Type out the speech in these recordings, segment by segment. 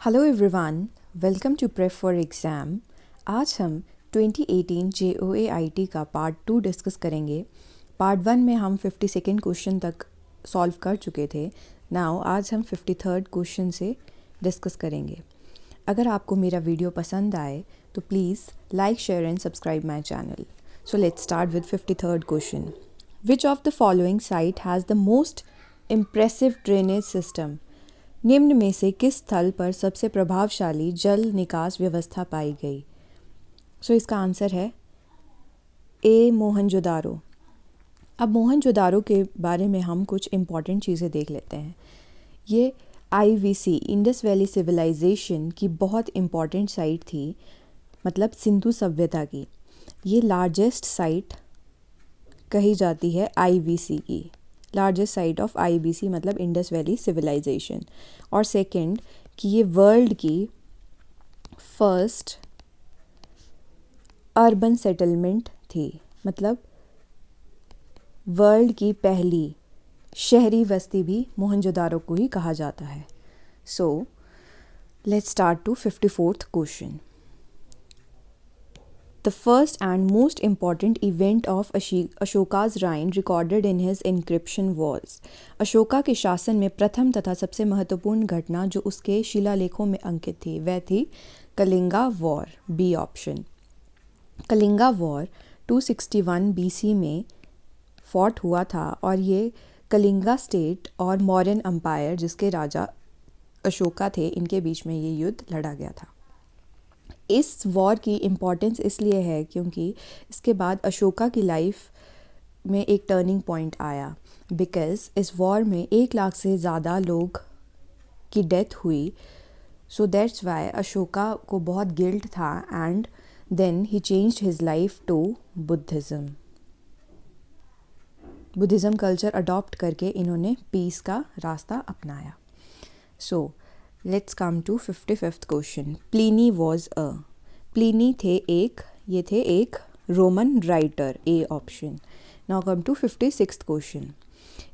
Hello everyone, welcome to prep for exam. आज हम 2018 JOAIT का पार्ट 2 डिस्कस करेंगे। पार्ट 1 में हम 52nd क्वेश्चन तक सॉल्व कर चुके थे। नाउ आज हम 53rd क्वेश्चन से डिस्कस करेंगे। अगर आपको मेरा वीडियो पसंद आए तो please like, share and subscribe my channel. So let's start with 53rd question. Which of the following site has the most impressive drainage system? निम्न में से किस स्थल पर सबसे प्रभावशाली जल निकास व्यवस्था पाई गई? इसका आंसर है ए, मोहनजोदारो। अब मोहनजोदारो के बारे में हम कुछ इम्पॉर्टेंट चीज़ें देख लेते हैं। ये IVC इंडस वैली सिविलाइजेशन की बहुत इम्पॉर्टेंट साइट थी, मतलब सिंधु सभ्यता की। ये लार्जेस्ट साइट कही जाती है IVC की, लार्जेस्ट साइट ऑफ IBC मतलब इंडस वैली सिविलाइजेशन। और सेकंड कि ये वर्ल्ड की फर्स्ट अर्बन सेटलमेंट थी, मतलब वर्ल्ड की पहली शहरी बस्ती भी मोहनजोदारो को ही कहा जाता है। So let's start to 54th question. The first and most important event of Ashoka's reign recorded in his inscription was। Ashoka के शासन में प्रथम तथा सबसे महत्वपूर्ण घटना जो उसके शिलालेखों में अंकित थी वह थी Kalinga war, B option. Kalinga war 261 BC में फॉट हुआ था और ये कलिंगा स्टेट और मौर्यन अम्पायर जिसके राजा अशोका थे इनके बीच में ये युद्ध लड़ा गया था। इस वॉर की इम्पॉर्टेंस इसलिए है क्योंकि इसके बाद अशोका की लाइफ में एक टर्निंग पॉइंट आया, बिकॉज़ इस वॉर में 1 लाख से ज़्यादा लोग की डेथ हुई। सो दैट्स वाई अशोका को बहुत गिल्ट था and then he changed his life to Buddhism culture adopt करके इन्होंने पीस का रास्ता अपनाया। So let's come to 55th question. Pliny was a. Pliny ये थे एक Roman writer, A option. Now come to 56th question.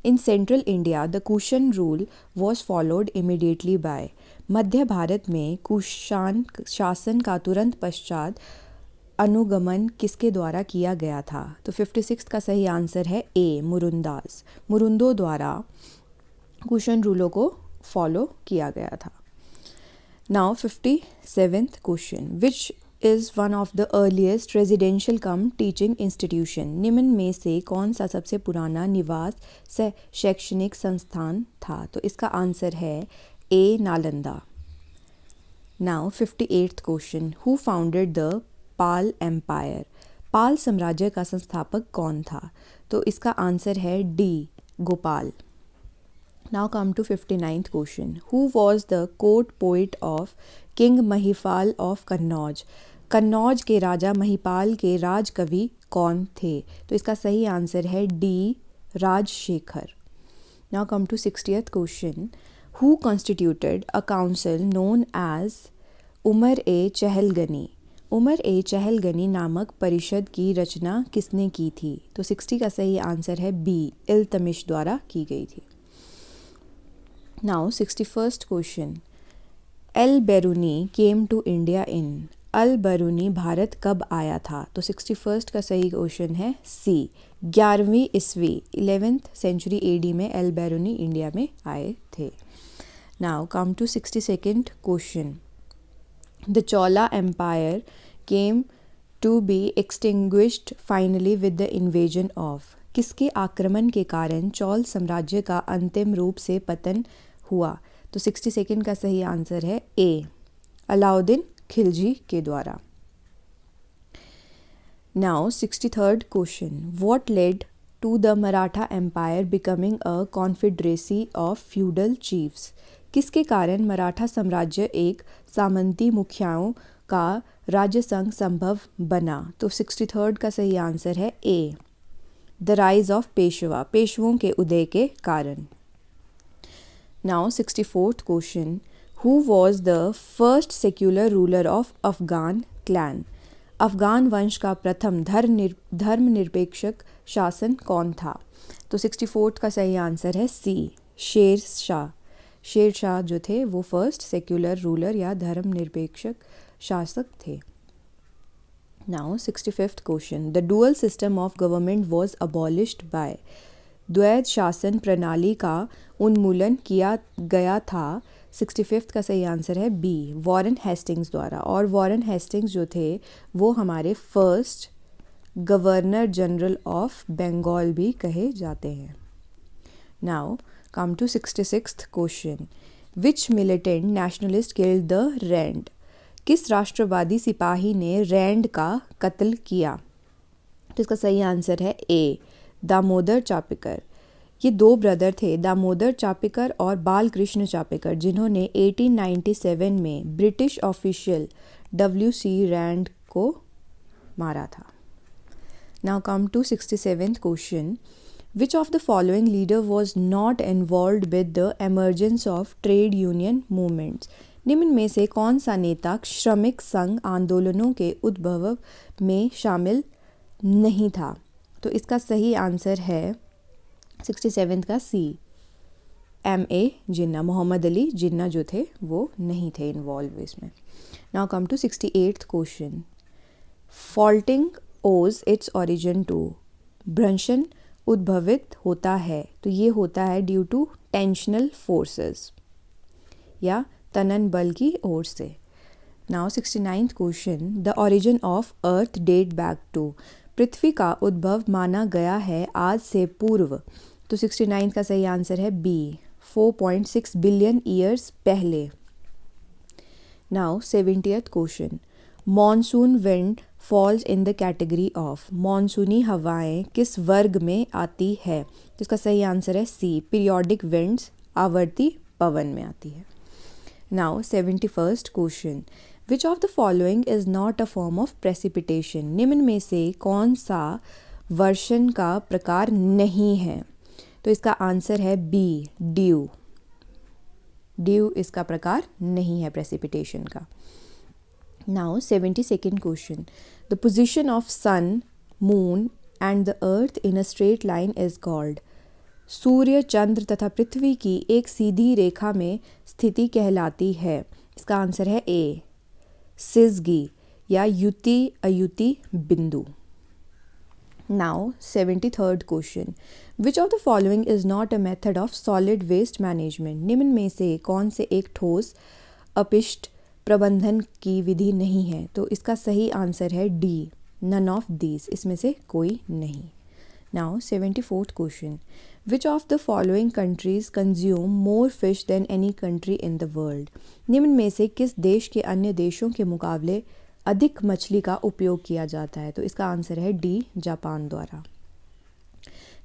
In central India the Kushan rule was followed immediately by. मध्य भारत में कुषाण शासन का तुरंत पश्चात अनुगमन किसके द्वारा किया गया था? तो 56th का सही आंसर है ए, मुरुंदास। मुरुंदों द्वारा कुशन रूलों को फॉलो किया गया था। Now 57th question. Which is one of the earliest residential come teaching institution? निम्न में से कौन सा सबसे पुराना निवास से शैक्षणिक संस्थान था? तो इसका आंसर है A, Nalanda. Now 58th question. Who founded the Pala empire? Pala साम्राज्य का संस्थापक कौन था? तो इसका आंसर है D, Gopal. Now come to 59th question. Who was the court poet of King Mahipal of Kannauj? Kannauj के राजा महिपाल के राजकवि कौन थे? तो इसका सही आंसर है D, Rajshekhar. Now come to 60th question. Who constituted a council known as Umar e Chahalgani? Umar e Chahalgani नामक परिषद की रचना किसने की थी? तो 60 का सही आंसर है बी, इल्तमिश द्वारा की गई थी। Now 61st question. Alberuni came to India in. Alberuni Bharat कब आया था? तो 61st का सही क्वेश्चन है सी, 11वीं ईस्वी 11th century AD में अल-बेरूनी इंडिया में आए थे। Now come to 62nd question. The Chola Empire came to be extinguished finally with the invasion of। किसके आक्रमण के कारण चौल साम्राज्य का अंतिम रूप से पतन हुआ? तो 62nd का सही आंसर है ए, अलाउद्दीन खिलजी के द्वारा। Now 63rd question. What led to the Maratha empire becoming a confederacy of feudal chiefs? किसके कारण मराठा साम्राज्य एक सामंती मुखियाओं का राज्य संघ संभव बना? तो 63rd का सही आंसर है ए, द राइज ऑफ पेशवा, पेशवों के उदय के कारण। Now 64th question. Who was the first secular ruler of Afghan clan? Afghan वंश का प्रथम धर्मनिरपेक्षक शासन कौन था? तो 64th का सही आंसर है सी, शेर शाह। शेर शाह जो थे वो फर्स्ट सेक्युलर रूलर या धर्मनिरपेक्ष शासक थे। Now 65th question, the dual system of government was abolished by, द्वैध शासन प्रणाली का उन्मूलन किया गया था। 65th का सही आंसर है बी, वॉरेन हेस्टिंग्स द्वारा। और वॉरेन हेस्टिंग्स जो थे वो हमारे first governor general of Bengal भी कहे जाते हैं। Now come to 66th question, which militant nationalist killed the Rand, किस राष्ट्रवादी सिपाही ने रैंड का कत्ल किया? तो इसका सही आंसर है ए, दामोदर चापेकर। ये दो ब्रदर थे, दामोदर चापेकर और बालकृष्ण चापेकर, जिन्होंने 1897 में ब्रिटिश ऑफिशियल WC रैंड को मारा था। Now come to 67th question, which of the following leader was not involved with the emergence of trade union movements, निम्न में से कौन सा नेता श्रमिक संघ आंदोलनों के उद्भव में शामिल नहीं था? तो इसका सही आंसर है 67 का सी, MA जिन्ना, मोहम्मद अली जिन्ना जो थे वो नहीं थे इन्वॉल्व इसमें। Now come to 68th question, faulting owes its origin to, भ्रंशन उद्भवित होता है तो ये होता है ड्यू टू टेंशनल फोर्सेस या तनन बल की ओर से। Now 69th question, the origin of earth date back to, पृथ्वी का उद्भव माना गया है आज से पूर्व। तो 69 का सही आंसर है बी, 4.6 बिलियन ईयर्स पहले। Now 70th question, monsoon wind falls in the category of, मॉनसूनी हवाएं किस वर्ग में आती है? तो इसका सही आंसर है सी, पीरियोडिक विंड्स, आवर्ती पवन में आती है। Now 71st question, which of the following is not a form of precipitation, निम्न में से कौन सा वर्षण का प्रकार नहीं है? तो इसका आंसर है बी, ड्यू। ड्यू इसका प्रकार नहीं है प्रेसिपिटेशन का। Now 72nd question, the position of sun, moon and the earth in a straight line is called, सूर्य, चंद्र तथा पृथ्वी की एक सीधी रेखा में स्थिति कहलाती है। इसका आंसर है ए, सिजगी या युति अयुति बिंदु। Now 73rd question, which of the following is not a method of solid waste management, निम्न में से कौन से एक ठोस अपशिष्ट प्रबंधन की विधि नहीं है? तो इसका सही आंसर है डी, नन ऑफ दीज, इसमें से कोई नहीं। Now 74th question, which of the following countries consume more fish than any country in the world, निम्न में से किस देश के अन्य देशों के मुकाबले अधिक मछली का उपयोग किया जाता है? तो इसका आंसर है डी, जापान द्वारा।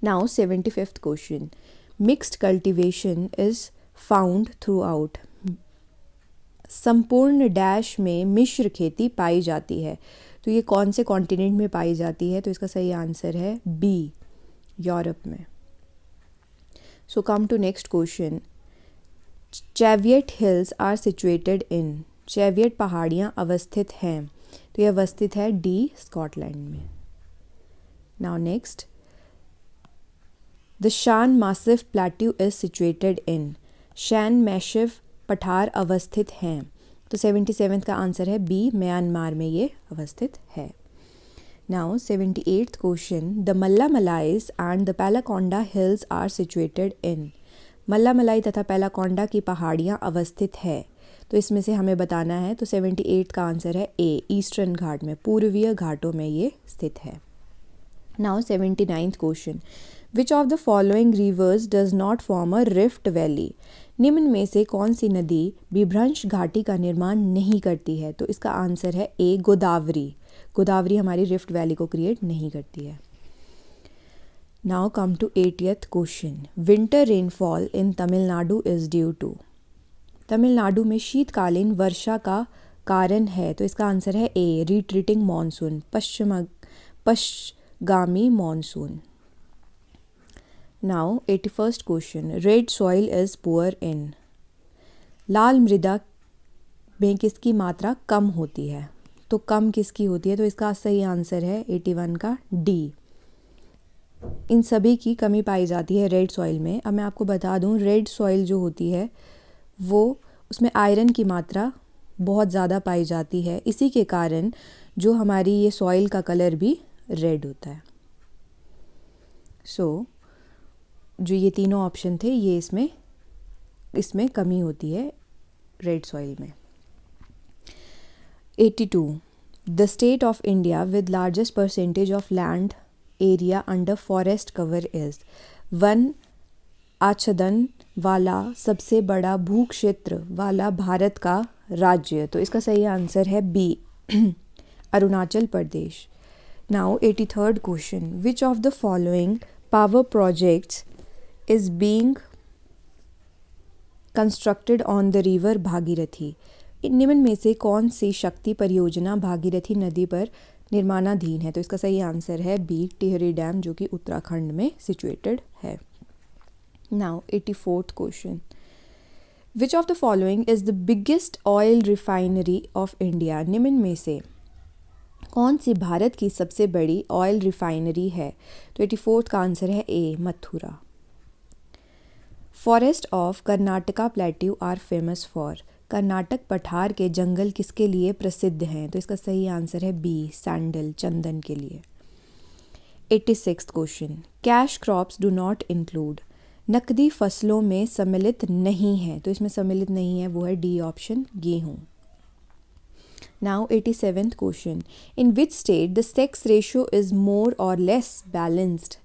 Now 75th question, mixed cultivation is found through out, संपूर्ण डैश में मिश्र खेती पाई जाती है तो ये कौन से कॉन्टिनेंट में पाई जाती है? तो इसका सही आंसर है बी, यूरोप में। So come to next question, Cheviot hills are situated in, Cheviot पहाड़ियाँ अवस्थित हैं तो ये अवस्थित है डी, स्कॉटलैंड में। Now next, the Shan massif plateau is situated in, Shan massif पठार अवस्थित हैं तो 77 का आंसर है बी, म्यांमार में ये अवस्थित है। Now 78th question, the Mallamalais and the Palkonda hills are situated in, Mallamalai तथा पैलाकोंडा की पहाड़ियाँ अवस्थित है तो इसमें से हमें बताना है। तो 78 का आंसर है ए, ईस्टर्न घाट में, पूर्वीय घाटों में ये स्थित है। Now 79th question, which of the following rivers does not form a rift valley, निम्न में से कौन सी नदी विभ्रंश घाटी का निर्माण नहीं करती है? तो इसका आंसर है ए, गोदावरी। गोदावरी हमारी रिफ्ट वैली को क्रिएट नहीं करती है। Now come to 80th question, winter rainfall in Tamil Nadu is due to, Tamil Nadu में शीतकालीन वर्षा का कारण है तो इसका आंसर है ए, रिट्रीटिंग मॉनसून, पश्चिमगामी monsoon. Now 81st question, red soil is poor in, लाल मृदा में किसकी मात्रा कम होती है? तो कम किसकी होती है? तो इसका सही आंसर है 81 का डी, इन सभी की कमी पाई जाती है रेड सॉइल में। अब मैं आपको बता दूं, रेड सॉइल जो होती है वो उसमें आयरन की मात्रा बहुत ज़्यादा पाई जाती है, इसी के कारण जो हमारी ये सॉइल का कलर भी रेड होता है। सो जो ये तीनों ऑप्शन थे ये इसमें कमी होती है रेड सॉइल में। 82. The state of India with largest percentage of land area under forest cover is। One आच्छादन वाला सबसे बड़ा भू क्षेत्र वाला भारत का राज्य, तो इसका सही आंसर है B, Arunachal Pradesh. Now 83rd question, which of the following power projects is being constructed on the river Bhagirathi. निम्न में से कौन सी शक्ति परियोजना भागीरथी नदी पर निर्माणाधीन है? तो इसका सही आंसर है बी, टिहरी डैम, जो कि उत्तराखंड में सिचुएटेड है। Now 84th question, which of the following is the biggest oil refinery of India. निम्न में से कौन सी भारत की सबसे बड़ी ऑयल रिफाइनरी है? तो 84th का आंसर है A, Mathura. Forest of Karnataka plateau are famous for. Karnataka पठार के जंगल किसके लिए प्रसिद्ध हैं? तो इसका सही आंसर है बी, सैंडल, चंदन के लिए। 86th question, cash crops do not include. नकदी फसलों में सम्मिलित नहीं है, तो इसमें सम्मिलित नहीं है वो है डी ऑप्शन, गेहूं। Now 87th question, in which state the sex ratio is more और लेस बैलेंस्ड।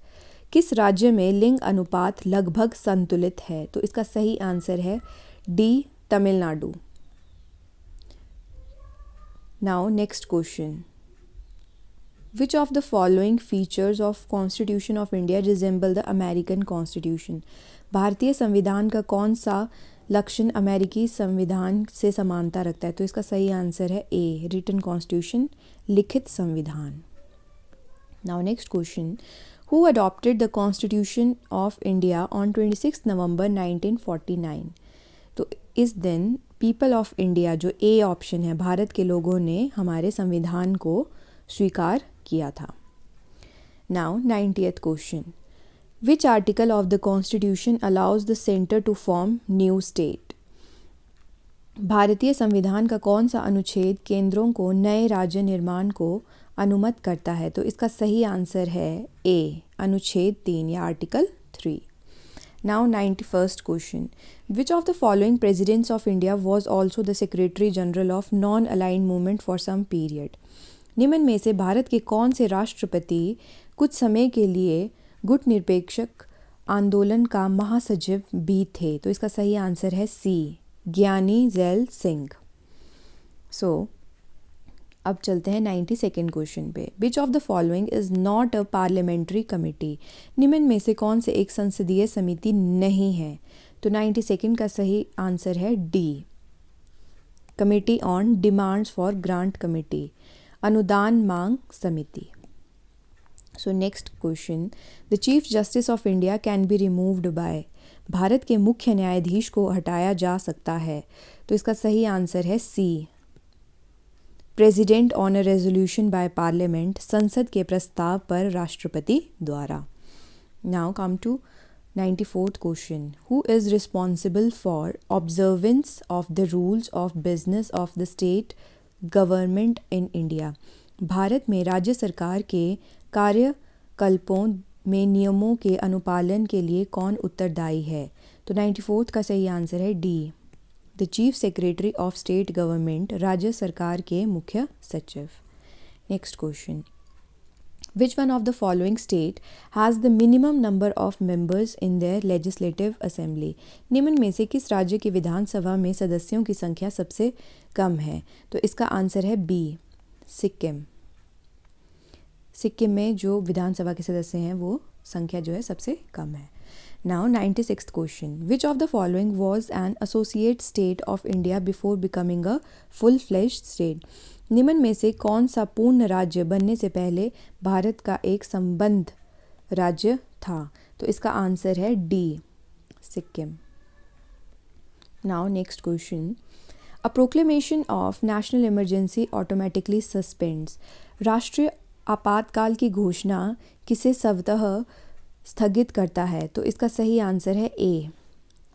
किस राज्य में लिंग अनुपात लगभग संतुलित है? तो इसका सही आंसर है D, Tamil Nadu. Now next question, which of the following features of constitution of India resemble the American constitution. भारतीय संविधान का कौन सा लक्षण अमेरिकी संविधान से समानता रखता है? तो इसका सही आंसर है ए, रिटन कॉन्स्टिट्यूशन, लिखित संविधान। Now next question, who adopted the constitution of India on 26 नवंबर 1949। तो इस दिन पीपल ऑफ इंडिया, जो ए ऑप्शन है, भारत के लोगों ने हमारे संविधान को स्वीकार किया था। Now 90th question, which article of the constitution allows the centre to form new state. भारतीय संविधान का कौन सा अनुच्छेद केंद्रों को नए राज्य निर्माण को अनुमत करता है? तो इसका सही आंसर है ए, अनुच्छेद 3 या article 3। Now 91st question, which of the following presidents of India was also the secretary general of non aligned movement for some period. निम्न में से भारत के कौन से राष्ट्रपति कुछ समय के लिए गुट निरपेक्षक आंदोलन का महासचिव भी थे? तो इसका सही आंसर है सी, ज्ञानी जैल सिंह। सो अब चलते हैं 92nd क्वेश्चन पे, विच of the following is not a parliamentary committee. निम्न में से कौन से एक संसदीय समिति नहीं है? तो 92nd का सही आंसर है D, committee on demands for grant committee, अनुदान मांग समिति। So next question, the chief justice of India can be removed by. Bharat के मुख्य न्यायाधीश को हटाया जा सकता है, तो इसका सही आंसर है C, president on a resolution by parliament, संसद के प्रस्ताव पर राष्ट्रपति द्वारा। Now come to 94th question, who is responsible for observance of the rules of business of the state government in India. Bharat में राज्य सरकार के कार्यकल्पों में नियमों के अनुपालन के लिए कौन उत्तरदायी है? तो 94th का सही आंसर है D, the chief secretary of state government, राज्य सरकार के मुख्य सचिव। Next question, which one of the following state has the minimum number of members in their legislative assembly. निम्न में से किस राज्य की विधानसभा में सदस्यों की संख्या सबसे कम है? तो इसका आंसर है बी, सिक्किम। सिक्किम में जो विधानसभा के सदस्य हैं वो संख्या जो है सबसे कम है। Now 96th question, which of the following was an associate state of India before becoming a full fleshed state. निम्न में से कौन सा पूर्ण राज्य बनने से पहले भारत का एक संबद्ध राज्य था? तो इसका आंसर है D, Sikkim. Now next question, a proclamation of national emergency automatically suspends. राष्ट्रीय आपातकाल की घोषणा किसे स्वतः स्थगित करता है? तो इसका सही आंसर है ए,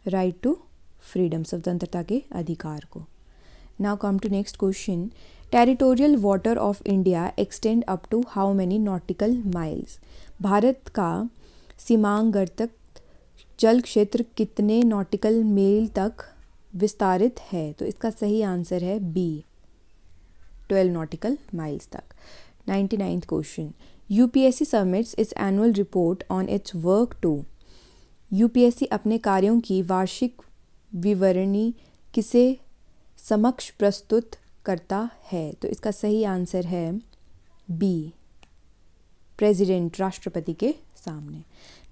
राइट टू फ्रीडम, स्वतंत्रता के अधिकार को। Now come to next question, territorial water of India extend up to how many nautical miles? Bharat का सीमांतर्गत जल क्षेत्र कितने नॉटिकल मील तक विस्तारित है? तो इसका सही आंसर है बी, 12 नॉटिकल माइल्स तक। 99th question, UPSC submits its annual report on its work to? UPSC अपने कार्यों की वार्षिक विवरणी किसे समक्ष प्रस्तुत करता है? तो इसका सही आंसर है बी, प्रेसिडेंट, राष्ट्रपति के सामने।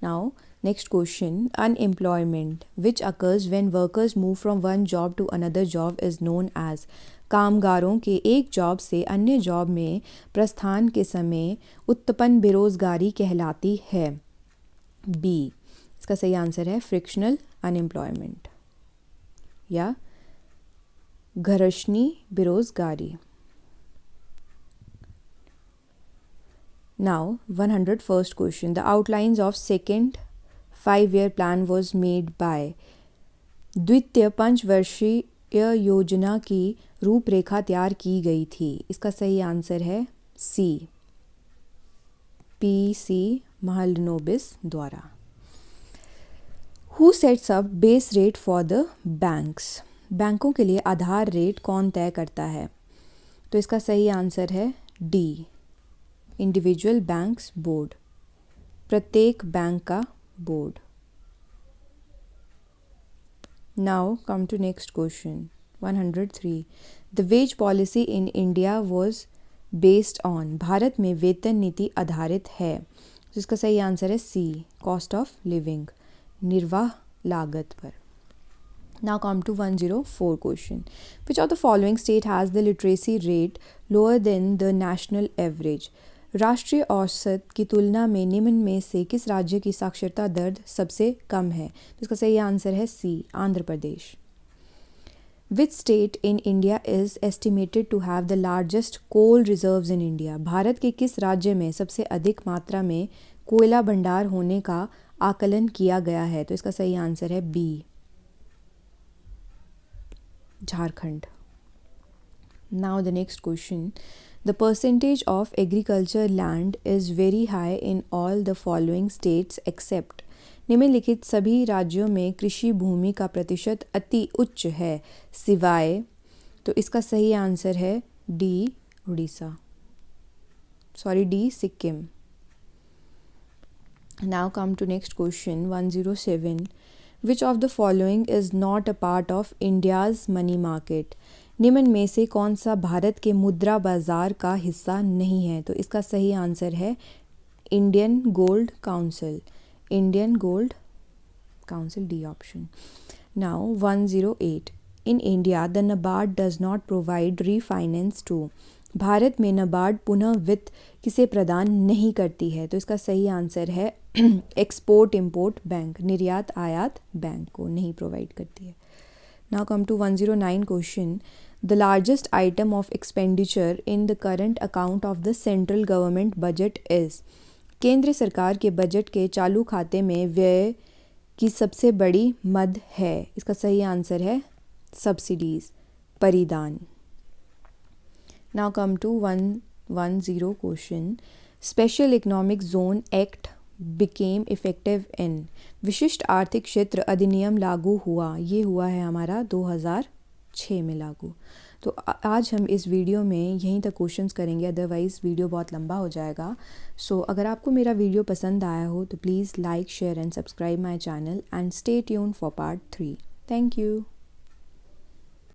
Now next question, unemployment which occurs when workers move from one job to another job is known as? कामगारों के एक जॉब से अन्य जॉब में प्रस्थान के समय उत्पन्न बेरोजगारी कहलाती है। बी, इसका सही आंसर है फ्रिक्शनल अनएम्प्लॉयमेंट या घर्षणी बेरोजगारी। Now 101st question, the outlines of second 5-year plan was made by? द्वितीय पंचवर्षीय योजना की रूपरेखा तैयार की गई थी। इसका सही आंसर है सी, पी.सी. महलनोबिस द्वारा। Who sets up base rate for the banks? बैंकों के लिए आधार रेट कौन तय करता है? तो इसका सही आंसर है डी, इंडिविजुअल बैंक्स बोर्ड, प्रत्येक बैंक का बोर्ड। Now come to next question, 103, the wage policy in India was based on? Bharat में वेतन नीति आधारित है। जिसका सही आंसर है सी, कॉस्ट ऑफ लिविंग, निर्वाह लागत पर। Now come to 104 question. Which of the following state has the literacy rate lower than the national average? राष्ट्रीय औसत की तुलना में निम्न में से किस राज्य की साक्षरता दर सबसे कम है? इसका सही आंसर है सी, Andhra Pradesh. Which state in India is estimated to have the largest coal reserves in India? Bharat के किस राज्य में सबसे अधिक मात्रा में कोयला भंडार होने का आकलन किया गया है? तो इसका सही आंसर है B, Jharkhand. Now the next question, the percentage of agriculture land is very high in all the following states except? निम्नलिखित सभी राज्यों में कृषि भूमि का प्रतिशत अति उच्च है सिवाय? तो इसका सही आंसर है D, Orissa, D, Sikkim. Now come to next question, 107, which of the following is not a part of India's money market? निम्न में से कौन सा भारत के मुद्रा बाजार का हिस्सा नहीं है? तो इसका सही आंसर है Indian gold council, Indian gold council, D option. Now 108, in India the NABARD does not provide refinance to? Bharat में नबार्ड पुनः वित्त किसे प्रदान नहीं करती है? तो इसका सही आंसर है एक्सपोर्ट इंपोर्ट बैंक, निर्यात आयात बैंक को नहीं प्रोवाइड करती है। Now come to 109 question, the largest item of expenditure in the current account of the central government budget is? केंद्र सरकार के बजट के चालू खाते में व्यय की सबसे बड़ी मद है। इसका सही आंसर है सब्सिडीज, परिदान। Now come to 110 question, special economic zone act became effective in? विशिष्ट आर्थिक क्षेत्र अधिनियम लागू हुआ, ये हुआ है हमारा 2006 में लागू। तो आज हम इस वीडियो में यहीं तक क्वेश्चंस करेंगे, अदरवाइज़ वीडियो बहुत लंबा हो जाएगा। सो अगर आपको मेरा वीडियो पसंद आया हो तो please like, share and subscribe my channel and stay tuned for part 3। Thank you.